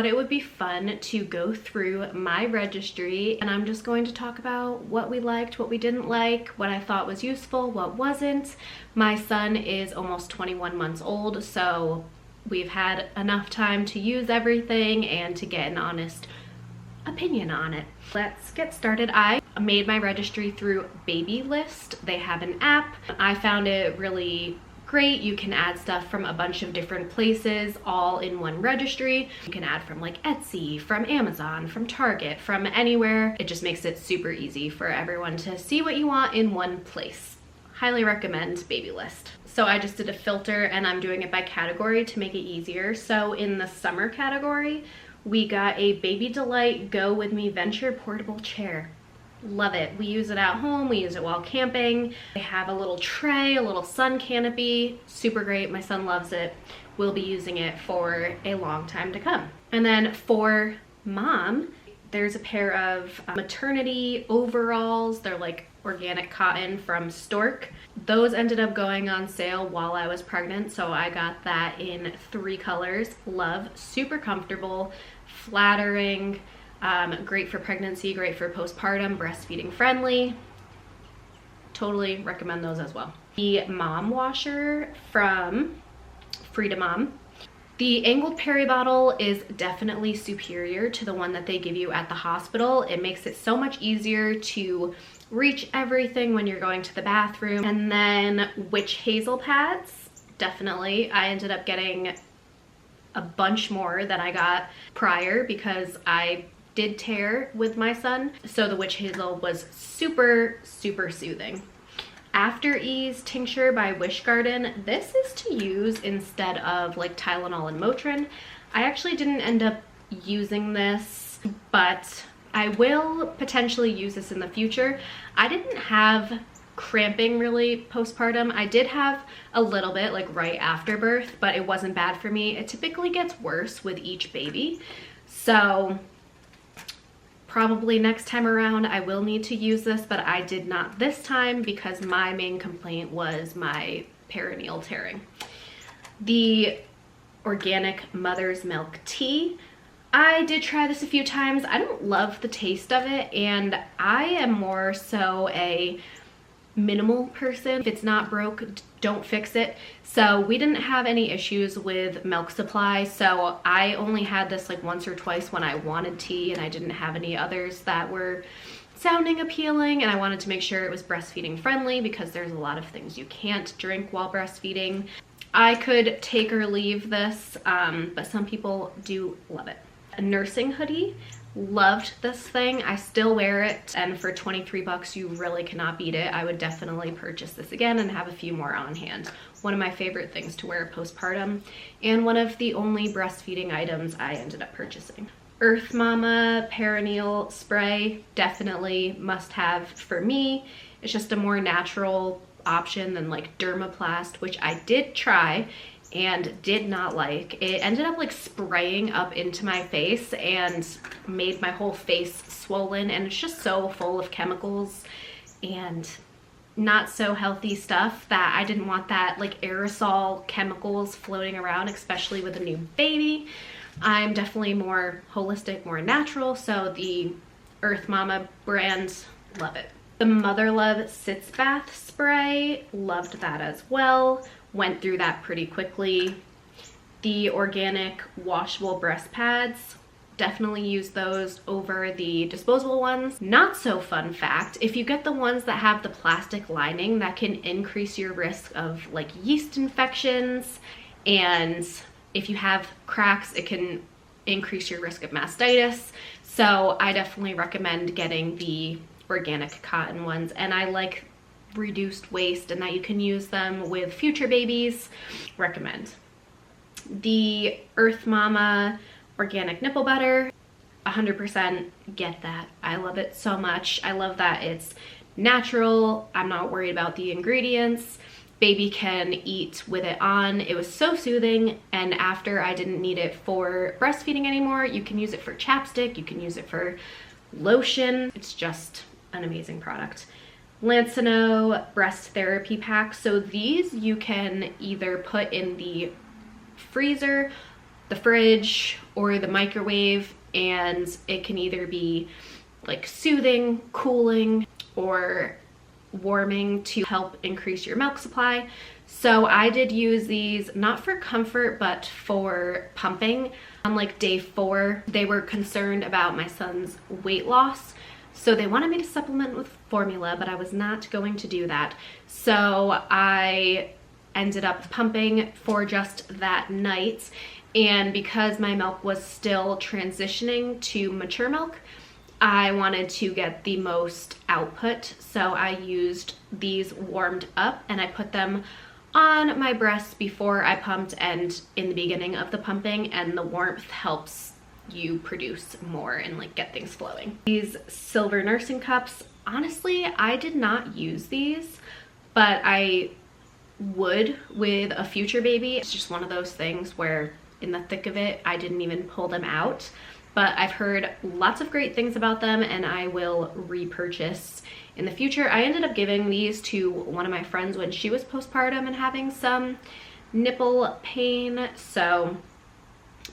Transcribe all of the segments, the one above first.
thought it would be fun to go through my registry, and I'm just going to talk about what we liked, what we didn't like, what I thought was useful, what wasn't. My son is almost 21 months old, so we've had enough time to use everything and to get an honest opinion on it. Let's get started. I made my registry through Babylist. They have an app. I found it really great. You can add stuff from a bunch of different places all in one registry. You can add from like Etsy, from Amazon, from Target, from anywhere. It just makes it super easy for everyone to see what you want in one place. Highly recommend Babylist. So I just did a filter and I'm doing it by category to make it easier. So in the summer category, we got a Baby Delight Go With Me Venture portable chair. Love it. We use it at home. We use it while camping. They have a little tray, a little sun canopy. Super great. My son loves it. We'll be using it for a long time to come. And then for mom, there's a pair of maternity overalls. They're like organic cotton from Stork. Those ended up going on sale while I was pregnant, so I got that in 3 colors. Love. Super comfortable, flattering, great for pregnancy, great for postpartum, breastfeeding friendly. Totally recommend those as well. The mom washer from Freedom Mom. The angled peri bottle is definitely superior to the one that they give you at the hospital. It makes it so much easier to reach everything when you're going to the bathroom. And then witch hazel pads, definitely. I ended up getting a bunch more than I got prior because I did tear with my son. So the witch hazel was super, super soothing. After Ease tincture by Wish Garden. This is to use instead of like Tylenol and Motrin. I actually didn't end up using this, but I will potentially use this in the future. I didn't have cramping really postpartum. I did have a little bit like right after birth, but it wasn't bad for me. It typically gets worse with each baby. So probably next time around I will need to use this, but I did not this time because my main complaint was my perineal tearing. The organic mother's milk tea. I did try this a few times. I don't love the taste of it, and I am more so a minimal person. If it's not broke, don't fix it. So we didn't have any issues with milk supply, so I only had this like once or twice when I wanted tea, and I didn't have any others that were sounding appealing, and I wanted to make sure it was breastfeeding friendly because there's a lot of things you can't drink while breastfeeding. I could take or leave this, but some people do love it. A nursing hoodie. Loved this thing. I still wear it, and for 23 bucks you really cannot beat it. I would definitely purchase this again and have a few more on hand. One of my favorite things to wear postpartum, and one of the only breastfeeding items I ended up purchasing. Earth Mama perineal spray, definitely must have for me. It's just a more natural option than like Dermaplast, which I did try and did not like. It ended up like spraying up into my face and made my whole face swollen, and it's just so full of chemicals and not so healthy stuff that I didn't want that like aerosol chemicals floating around, especially with a new baby. I'm definitely more holistic, more natural, so the Earth Mama brand, love it. The Mother Love Sitz Bath Spray, loved that as well. Went through that pretty quickly. The organic washable breast pads, definitely use those over the disposable ones. Not so fun fact, if you get the ones that have the plastic lining, that can increase your risk of like yeast infections, and if you have cracks, it can increase your risk of mastitis. So I definitely recommend getting the organic cotton ones, and I like reduced waste and that you can use them with future babies. Recommend. The Earth Mama organic nipple butter, 100% get that. I love it so much. I love that it's natural. I'm not worried about the ingredients. Baby can eat with it on. It was so soothing, and after I didn't need it for breastfeeding anymore. You can use it for chapstick, you can use it for lotion. It's just an amazing product. Lancino breast therapy pack. So these you can either put in the freezer the fridge or the microwave, and it can either be like soothing, cooling, or warming to help increase your milk supply. So I did use these not for comfort but for pumping. On like day 4, they were concerned about my son's weight loss, so they wanted me to supplement with formula, but I was not going to do that. So I ended up pumping for just that night, and because my milk was still transitioning to mature milk, I wanted to get the most output, so I used these warmed up and I put them on my breast before I pumped and in the beginning of the pumping, and the warmth helps you produce more and like get things flowing. These silver nursing cups, honestly, I did not use these, but I would with a future baby. It's just one of those things where in the thick of it, I didn't even pull them out, but I've heard lots of great things about them and I will repurchase in the future. I ended up giving these to one of my friends when she was postpartum and having some nipple pain, so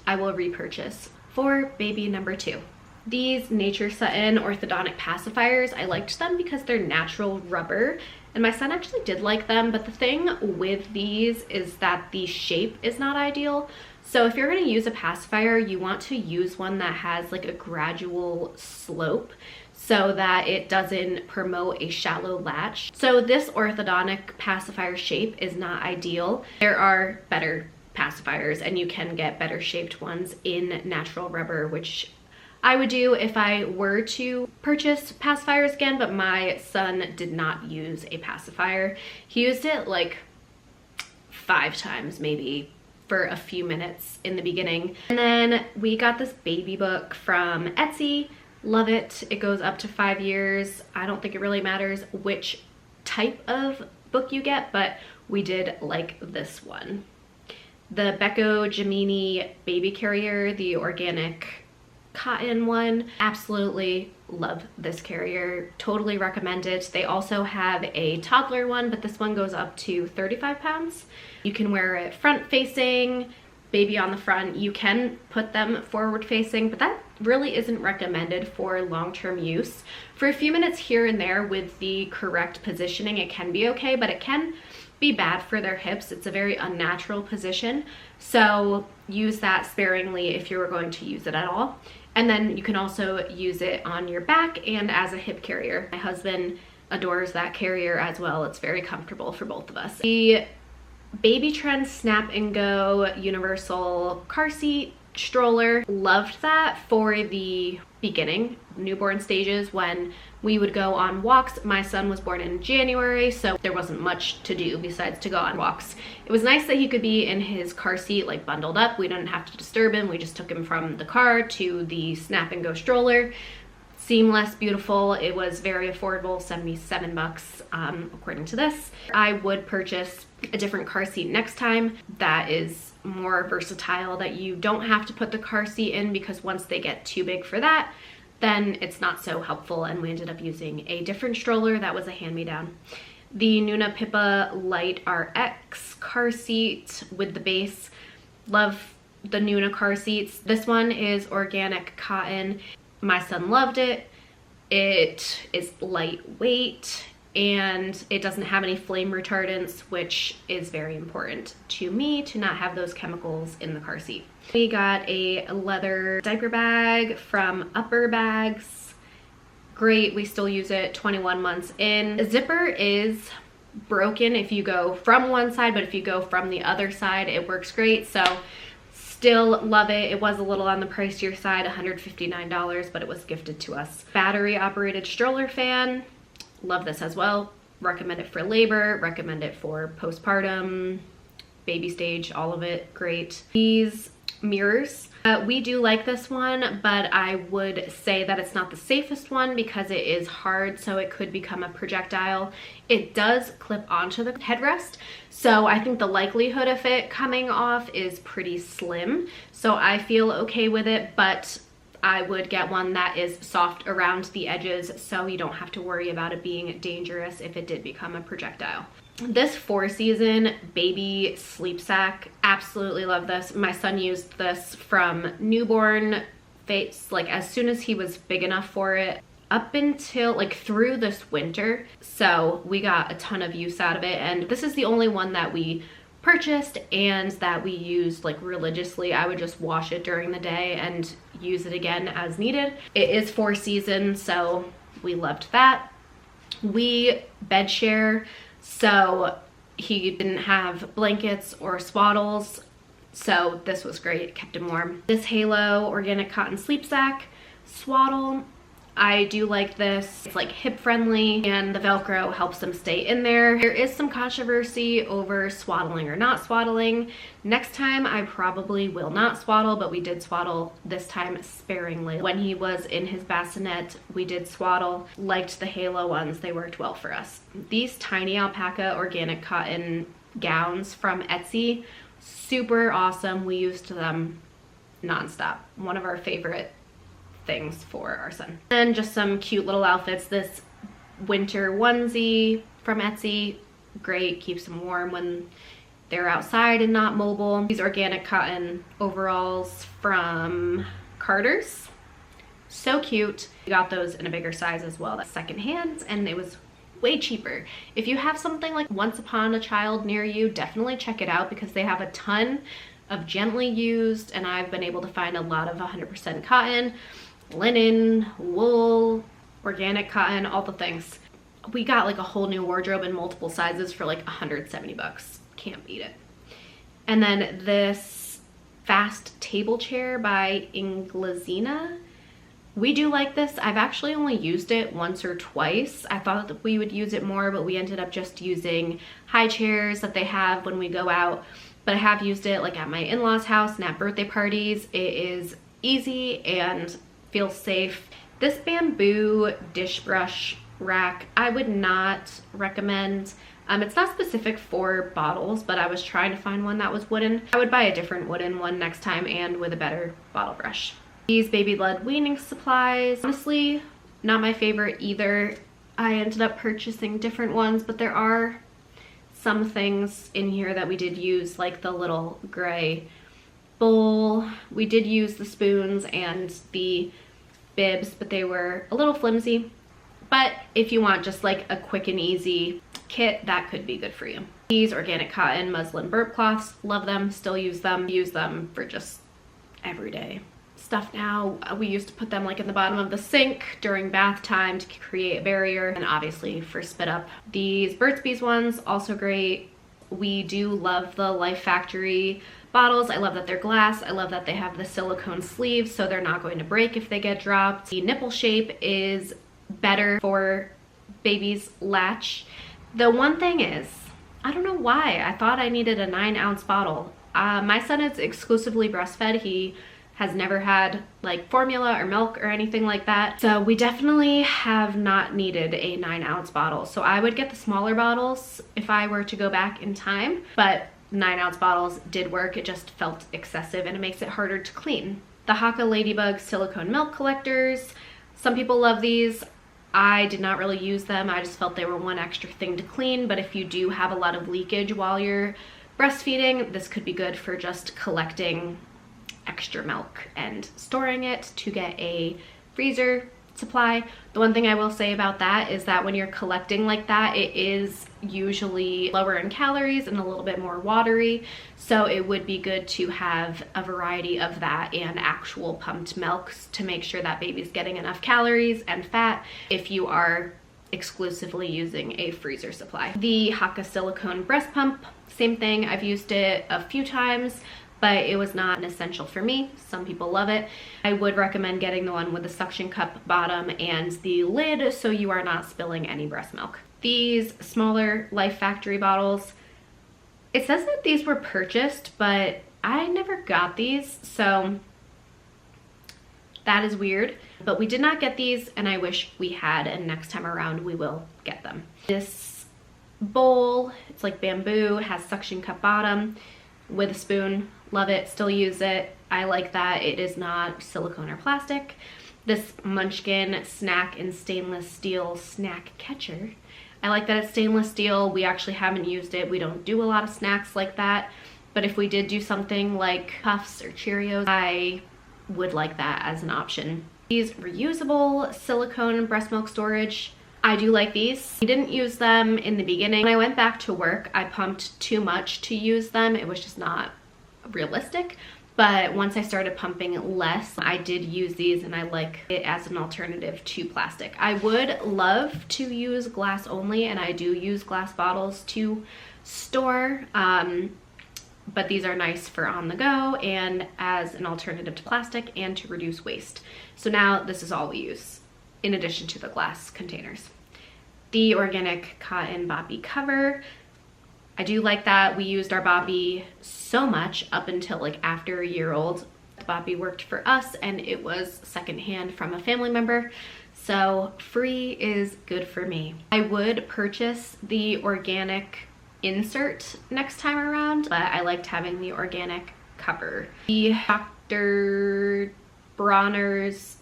I will repurchase for baby number 2. These Nature Sutton orthodontic pacifiers, I liked them because they're natural rubber, and my son actually did like them, but the thing with these is that the shape is not ideal. So if you're going to use a pacifier, you want to use one that has like a gradual slope so that it doesn't promote a shallow latch. So this orthodontic pacifier shape is not ideal. There are better pacifiers and you can get better shaped ones in natural rubber, which I would do if I were to purchase pacifiers again, but my son did not use a pacifier. He used it like 5 times maybe for a few minutes in the beginning. And then we got this baby book from Etsy. Love it. It goes up to 5 years. I don't think it really matters which type of book you get, but we did like this one. The Becco Gemini baby carrier, the organic cotton one. Absolutely love this carrier. Totally recommend it. They also have a toddler one, but this one goes up to 35 pounds. You can wear it front facing, baby on the front. You can put them forward facing, but that really isn't recommended for long-term use. For a few minutes here and there with the correct positioning, it can be okay, but it can be bad for their hips. It's a very unnatural position, so use that sparingly if you were going to use it at all. And then you can also use it on your back and as a hip carrier. My husband adores that carrier as well. It's very comfortable for both of us. The Baby Trend Snap and Go universal car seat stroller, loved that for the beginning newborn stages when we would go on walks. My son was born in January, so there wasn't much to do besides to go on walks. It was nice that he could be in his car seat like bundled up. We didn't have to disturb him. We just took him from the car to the Snap and Go stroller. Seamless, beautiful. It was very affordable, 77 bucks according to this. I would purchase a different car seat next time that is more versatile, that you don't have to put the car seat in, because once they get too big for that, then it's not so helpful, and we ended up using a different stroller that was a hand-me-down. The Nuna Pippa Light RX car seat with the base. Love the Nuna car seats. This one is organic cotton. My son loved it. It is lightweight and it doesn't have any flame retardants, which is very important to me, to not have those chemicals in the car seat. We got a leather diaper bag from Upper Bags. Great, we still use it 21 months in. The zipper is broken if you go from one side, but if you go from the other side, it works great. So still love it. It was a little on the pricier side, $159, but it was gifted to us. Battery operated stroller fan. Love this as well. Recommend it for labor, recommend it for postpartum, baby stage, all of it, great. These mirrors, we do like this one, but I would say that it's not the safest one because it is hard, so it could become a projectile. It does clip onto the headrest, so I think the likelihood of it coming off is pretty slim, so I feel okay with it, but I would get one that is soft around the edges so you don't have to worry about it being dangerous if it did become a projectile. This 4-season baby sleep sack, absolutely love this. My son used this from newborn phase, like as soon as he was big enough for it, up until like through this winter. So we got a ton of use out of it, and this is the only one that we purchased and that we used like religiously. I would just wash it during the day and use it again as needed. It is 4-season, so we loved that. We bed share, so he didn't have blankets or swaddles, so this was great. It kept him warm. This Halo organic cotton sleep sack swaddle, I do like this. It's like hip friendly and the Velcro helps them stay in there. There is some controversy over swaddling or not swaddling. Next time I probably will not swaddle, but we did swaddle this time sparingly. When he was in his bassinet, we did swaddle. Liked the Halo ones, they worked well for us. These tiny alpaca organic cotton gowns from Etsy, super awesome. We used them nonstop. One of our favorite things for our son. And just some cute little outfits. This winter onesie from Etsy, great, keeps them warm when they're outside and not mobile. These organic cotton overalls from Carter's, so cute. We got those in a bigger size as well. That's secondhand, and it was way cheaper. If you have something like Once Upon a Child near you, definitely check it out because they have a ton of gently used, and I've been able to find a lot of 100% cotton, linen, wool, organic cotton, all the things. We got like a whole new wardrobe in multiple sizes for like 170 bucks. Can't beat it. And then this fast table chair by Inglesina. We do like this. I've actually only used it once or twice. I thought that we would use it more, but we ended up just using high chairs that they have when we go out. But I have used it like at my in-laws' house and at birthday parties. It is easy and feels safe. This bamboo dish brush rack, I would not recommend. It's not specific for bottles, but I was trying to find one that was wooden. I would buy a different wooden one next time and with a better bottle brush. These baby-led weaning supplies, honestly, not my favorite either. I ended up purchasing different ones, but there are some things in here that we did use, like the little gray bowl. We did use the spoons and the bibs, but they were a little flimsy. But if you want just like a quick and easy kit, that could be good for you. These organic cotton muslin burp cloths, love them, still use them for just everyday stuff now. We used to put them like in the bottom of the sink during bath time to create a barrier, and obviously for spit up. These Burt's Bees ones, also great. We do love the Life Factory bottles. I love that they're glass. I love that they have the silicone sleeves so they're not going to break if they get dropped. The nipple shape is better for baby's latch. The one thing is, I don't know why I thought I needed a 9-ounce bottle. My son is exclusively breastfed. He has never had like formula or milk or anything like that. So we definitely have not needed a 9-ounce bottle. So I would get the smaller bottles if I were to go back in time, but 9-ounce bottles did work. It just felt excessive and it makes it harder to clean. The Haka Ladybug silicone milk collectors. Some people love these. I did not really use them. I just felt they were one extra thing to clean, but if you do have a lot of leakage while you're breastfeeding, this could be good for just collecting extra milk and storing it to get a freezer supply. The one thing I will say about that is that when you're collecting like that, it is usually lower in calories and a little bit more watery, so it would be good to have a variety of that and actual pumped milks to make sure that baby's getting enough calories and fat if you are exclusively using a freezer supply. The Haka silicone breast pump, same thing. I've used it a few times, but it was not an essential for me. Some people love it. I would recommend getting the one with the suction cup bottom and the lid so you are not spilling any breast milk. These smaller Life Factory bottles, it says that these were purchased, but I never got these, so that is weird. But we did not get these, and I wish we had, and next time around we will get them. This bowl, it's like bamboo, has suction cup bottom with a spoon. Love it, still use it. I like that it is not silicone or plastic. This Munchkin snack and stainless steel snack catcher. I like that it's stainless steel. We actually haven't used it. We don't do a lot of snacks like that. But if we did do something like Puffs or Cheerios, I would like that as an option. These reusable silicone breast milk storage, I do like these. We didn't use them in the beginning. When I went back to work, I pumped too much to use them. It was just not realistic. But once I started pumping less, I did use these and I like it as an alternative to plastic. I would love to use glass only, and I do use glass bottles to store, but these are nice for on the go and as an alternative to plastic and to reduce waste. So now this is all we use in addition to the glass containers. The organic cotton boppy cover, I do like that. We used our boppy so much up until like after a year old. The boppy worked for us and it was secondhand from a family member. So free is good for me. I would purchase the organic insert next time around, but I liked having the organic cover. The Dr. Bronner's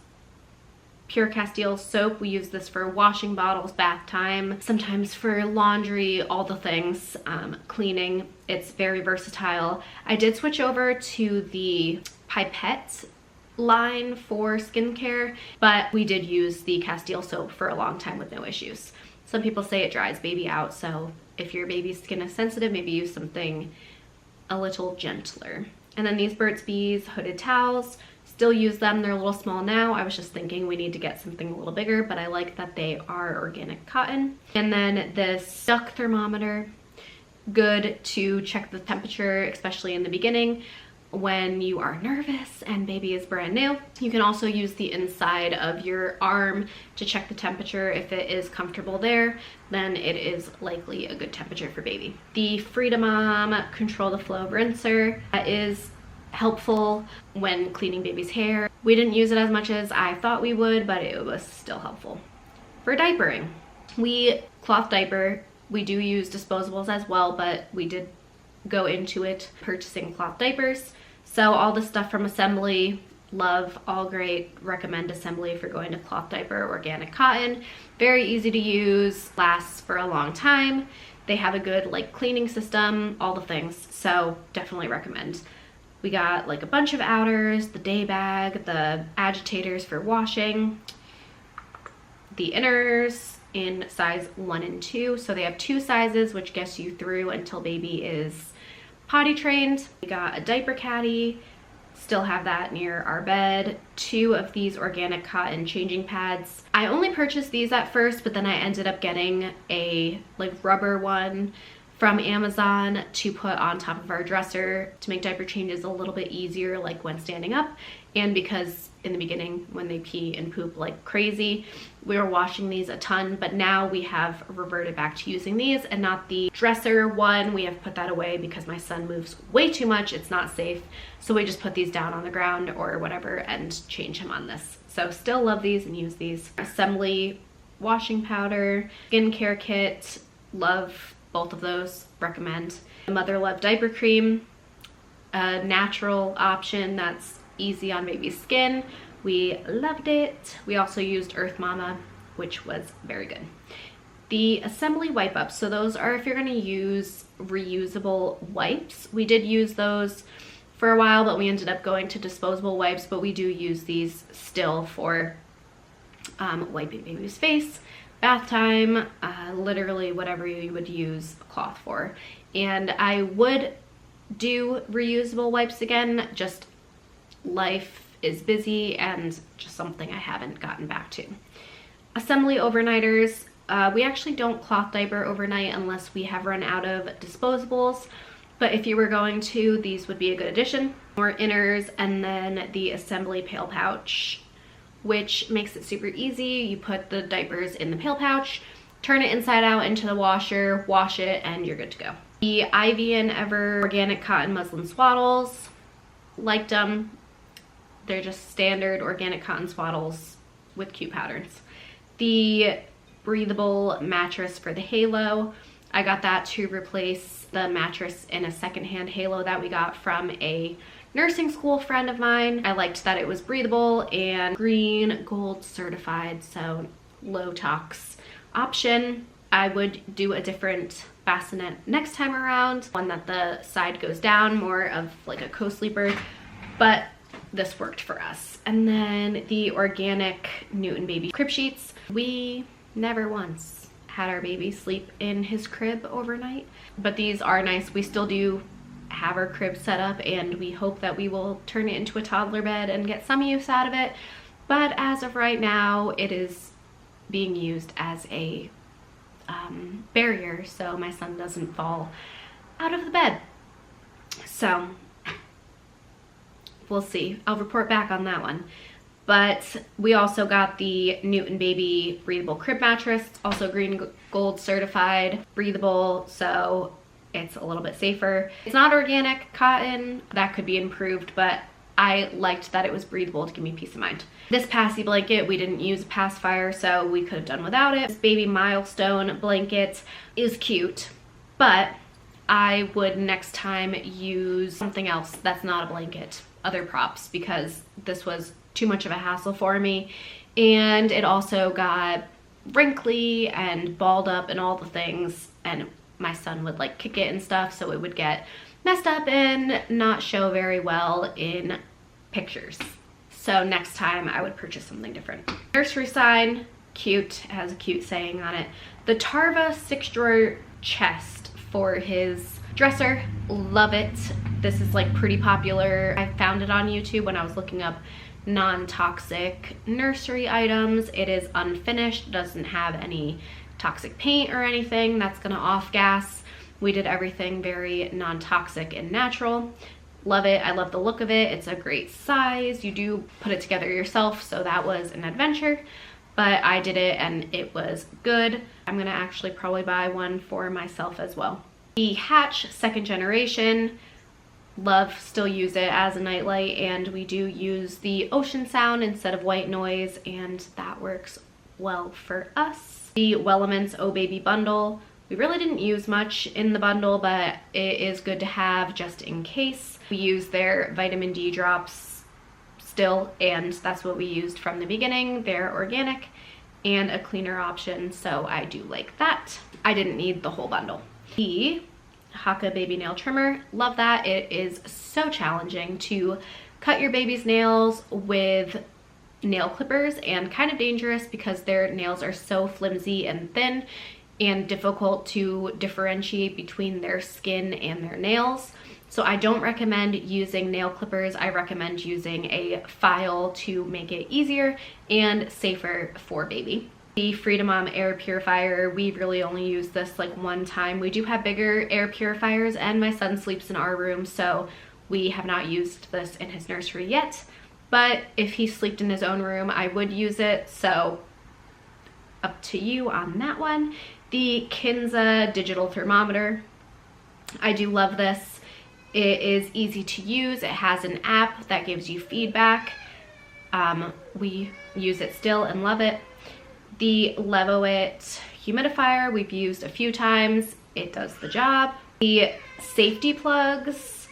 Pure Castile soap, we use this for washing bottles, bath time, sometimes for laundry, all the things, cleaning. It's very versatile. I did switch over to the pipette line for skincare, but we did use the Castile soap for a long time with no issues. Some people say it dries baby out, so if your baby's skin is sensitive, maybe use something a little gentler. And then these Burt's Bees hooded towels, still use them. They're a little small now. I was just thinking we need to get something a little bigger, but I like that they are organic cotton. And then this duck thermometer, good to check the temperature, especially in the beginning when you are nervous and baby is brand new. You can also use the inside of your arm to check the temperature. If it is comfortable there, then it is likely a good temperature for baby. The Freedom Mom Control the Flow rinser is helpful when cleaning baby's hair. We didn't use it as much as I thought we would, but it was still helpful. For diapering, we cloth diaper. We do use disposables as well, but we did go into it purchasing cloth diapers. So all the stuff from Assembly, love, all great. Recommend Assembly if you're going to cloth diaper, organic cotton. Very easy to use, lasts for a long time. They have a good like cleaning system, all the things. So definitely recommend. We got like a bunch of outers, the day bag, the agitators for washing, the inners in size 1 and 2. So they have 2 sizes, which gets you through until baby is potty trained. We got a diaper caddy, still have that near our bed. 2 of these organic cotton changing pads. I only purchased these at first, but then I ended up getting a like rubber one from Amazon to put on top of our dresser to make diaper changes a little bit easier, like when standing up. And because in the beginning when they pee and poop like crazy, we were washing these a ton, but now we have reverted back to using these and not the dresser one. We have put that away because my son moves way too much. It's not safe. So we just put these down on the ground or whatever and change him on this. So still love these and use these. Assembly washing powder, skincare kit, love both of those, recommend. The Mother Love diaper cream, a natural option that's easy on baby's skin. We loved it. We also used Earth Mama, which was very good. The Assembly wipe ups, so those are if you're going to use reusable wipes. We did use those for a while, but we ended up going to disposable wipes, but we do use these still for wiping baby's face, bath time, literally whatever you would use a cloth for. And I would do reusable wipes again, just life is busy and just something I haven't gotten back to. Assembly overnighters, we actually don't cloth diaper overnight unless we have run out of disposables, but if you were going to, these would be a good addition. More inners, and then the Assembly pail pouch, which makes it super easy. You put the diapers in the pail pouch, turn it inside out into the washer, wash it, and you're good to go. The Ivy and Ever organic cotton muslin swaddles, liked them. They're just standard organic cotton swaddles with cute patterns. The breathable mattress for the Halo, I got that to replace the mattress in a secondhand Halo that we got from a nursing school friend of mine. I liked that it was breathable and green gold certified, so low tox option. I would do a different bassinet next time around, one that the side goes down, more of like a co-sleeper, but this worked for us. And then the organic Newton baby crib sheets. We never once had our baby sleep in his crib overnight, but these are nice. We still do have our crib set up, and we hope that we will turn it into a toddler bed and get some use out of it. But as of right now, it is being used as a barrier so my son doesn't fall out of the bed. So we'll see. I'll report back on that one. But we also got the Newton Baby breathable crib mattress. It's also green gold certified, breathable, so it's a little bit safer. It's not organic cotton. That could be improved, but I liked that it was breathable to give me peace of mind. This Passy blanket, we didn't use a pacifier, so we could have done without it. This baby milestone blanket is cute, but I would next time use something else that's not a blanket, other props, because this was too much of a hassle for me. And it also got wrinkly and balled up and all the things, and my son would like kick it and stuff, so it would get messed up and not show very well in pictures. So next time I would purchase something different. Nursery sign, cute, it has a cute saying on it. The Tarva 6-drawer chest for his dresser, love it. This is like pretty popular. I found it on YouTube when I was looking up non-toxic nursery items. It is unfinished, doesn't have any toxic paint or anything that's gonna off gas. We did everything very non-toxic and natural. Love it. I love the look of it. It's a great size. You do put it together yourself, so that was an adventure, but I did it and it was good. I'm gonna actually probably buy one for myself as well. The Hatch 2nd generation, love, still use it as a nightlight, and we do use the ocean sound instead of white noise, and that works well for us. The Welleman's Oh Baby bundle, we really didn't use much in the bundle, but it is good to have just in case. We use their vitamin D drops still, and that's what we used from the beginning. They're organic and a cleaner option, so I do like that. I didn't need the whole bundle. The Haka baby nail trimmer, love that. It is so challenging to cut your baby's nails with nail clippers, and kind of dangerous because their nails are so flimsy and thin and difficult to differentiate between their skin and their nails. So I don't recommend using nail clippers. I recommend using a file to make it easier and safer for baby. The Freedom Mom air purifier, we really only use this like one time. We do have bigger air purifiers, and my son sleeps in our room, so we have not used this in his nursery yet. But if he slept in his own room, I would use it, so up to you on that one. The Kinza digital thermometer, I do love this. It is easy to use. It has an app that gives you feedback. We use it still and love it. The Levoit humidifier, we've used a few times. It does the job. The safety plugs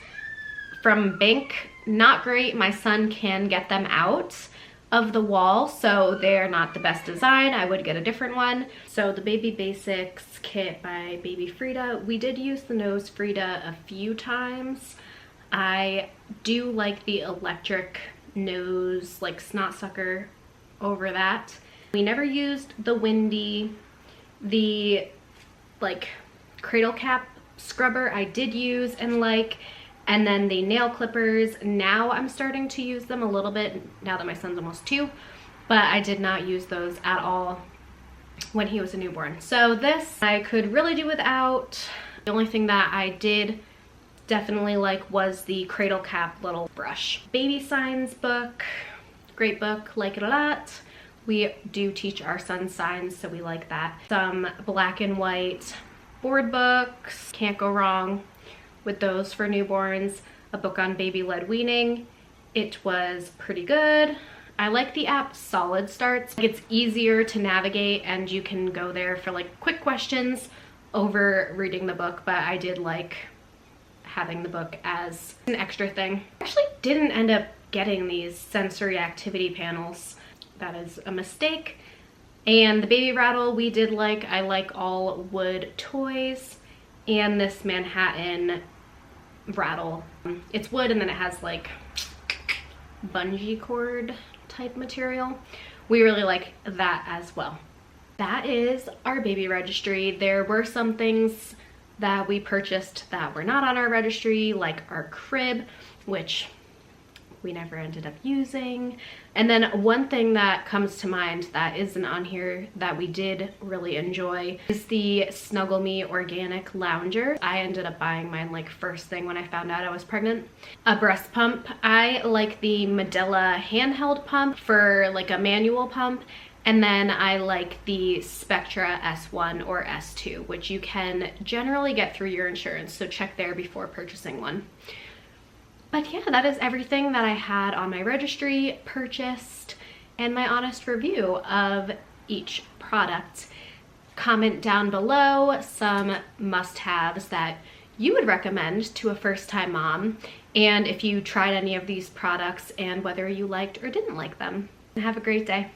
from Bink, not great. My son can get them out of the wall, so they're not the best design. I would get a different one. So the Baby Basics kit by Baby Frida, we did use the Nose Frida a few times. I do like the electric nose, like snot sucker over that. We never used the Windy. The like cradle cap scrubber I did use and like, and then the nail clippers, now I'm starting to use them a little bit now that my son's almost 2, but I did not use those at all when he was a newborn. So this I could really do without. The only thing that I did definitely like was the cradle cap little brush. Baby signs book, great book, like it a lot. We do teach our son signs, so we like that. Some black and white board books, can't go wrong with those for newborns. A book on baby-led weaning. It was pretty good. I like the app Solid Starts. It's easier to navigate, and you can go there for like quick questions over reading the book, but I did like having the book as an extra thing. I actually didn't end up getting these sensory activity panels. That is a mistake. And the baby rattle we did like. I like all wood toys, and this Manhattan rattle. It's wood and then it has like bungee cord type material. We really like that as well. That is our baby registry. There were some things that we purchased that were not on our registry, like our crib, which we never ended up using. And then one thing that comes to mind that isn't on here that we did really enjoy is the Snuggle Me Organic Lounger. I ended up buying mine like first thing when I found out I was pregnant. A breast pump. I like the Medela handheld pump for like a manual pump. And then I like the Spectra S1 or S2, which you can generally get through your insurance. So check there before purchasing one. But yeah, that is everything that I had on my registry, purchased, and my honest review of each product. Comment down below some must-haves that you would recommend to a first-time mom, and if you tried any of these products and whether you liked or didn't like them. Have a great day.